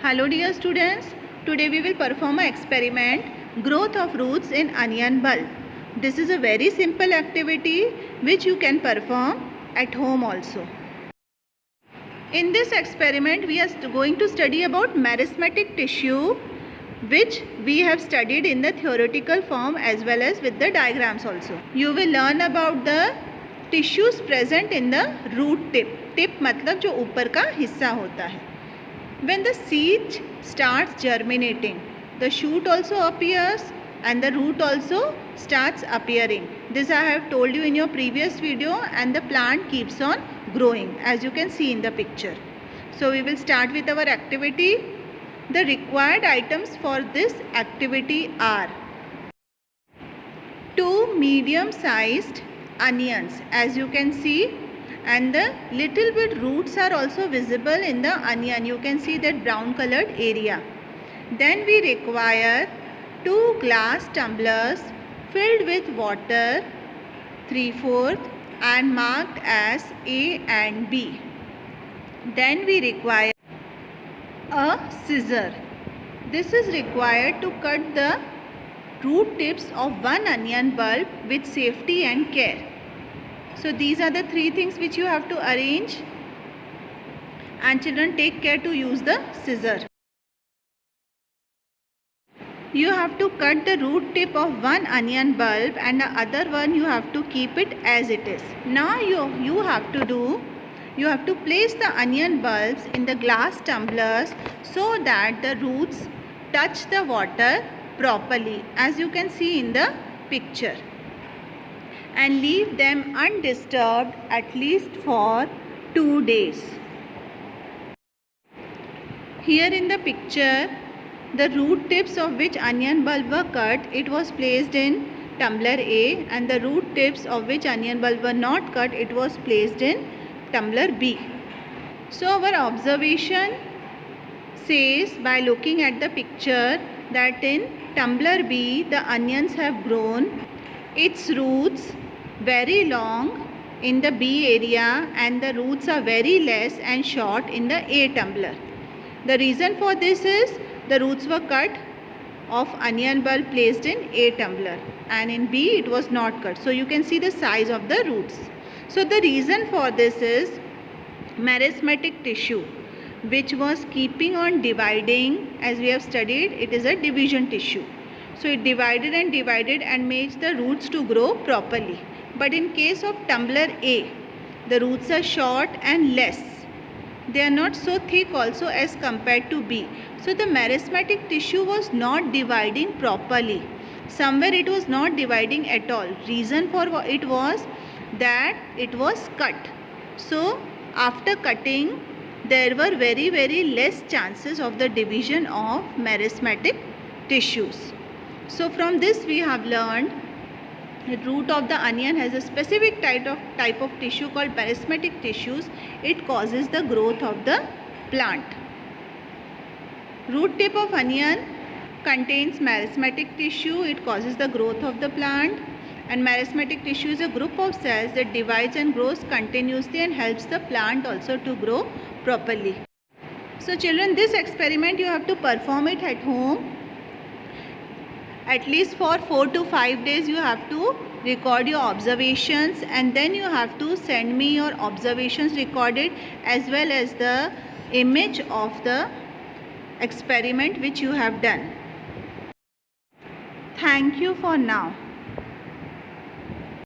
Hello dear students, today we will perform an experiment, growth of roots in onion bulb. This is a very simple activity which you can perform at home also. In this experiment we are going to study about meristematic tissue, which we have studied in the theoretical form as well as with the diagrams also. You will learn about the tissues present in the root tip. Tip मतलब जो ऊपर का हिस्सा होता है. When the seed starts germinating, the shoot also appears and the root also starts appearing. This I have told you in your previous video, and the plant keeps on growing as you can see in the picture. So we will start with our activity. The required items for this activity are 2 medium-sized onions, as you can see, and the little bit roots are also visible in the onion. You can see that brown colored area. Then we require 2 glass tumblers filled with water 3/4 and marked as A and B. Then we require a scissor. This is required to cut the root tips of one onion bulb with safety and care. So these are the 3 things which you have to arrange, and children, take care to use the scissor. You have to cut the root tip of one onion bulb and the other one you have to keep it as it is. Now you have to place the onion bulbs in the glass tumblers so that the roots touch the water properly, as you can see in the picture, and leave them undisturbed at least for 2 days. Here in the picture, the root tips of which onion bulb were cut, it was placed in tumbler A, and the root tips of which onion bulb were not cut, it was placed in tumbler B. So our observation says, by looking at the picture, that in tumbler B the onions have grown its roots very long in the B area, and the roots are very less and short in the A tumbler. The reason for this is the roots were cut of onion bulb placed in A tumbler, and in B it was not cut. So you can see the size of the roots. So the reason for this is meristematic tissue, which was keeping on dividing. As we have studied, it is a division tissue. So it divided and made the roots to grow properly. But in case of tumbler A, the roots are short and less. They are not so thick also as compared to B. So the meristematic tissue was not dividing properly. Somewhere it was not dividing at all. Reason for it was that it was cut. So after cutting, there were very less chances of the division of meristematic tissues. So from this we have learned the root of the onion has a specific type of tissue called meristematic tissues. It causes the growth of the plant. Root tip of onion contains meristematic tissue. It causes the growth of the plant. And meristematic tissue is a group of cells that divides and grows continuously and helps the plant also to grow properly. So children, this experiment you have to perform it at home. At least for 4 to 5 days you have to record your observations, and then you have to send me your observations recorded as well as the image of the experiment which you have done. Thank you for now.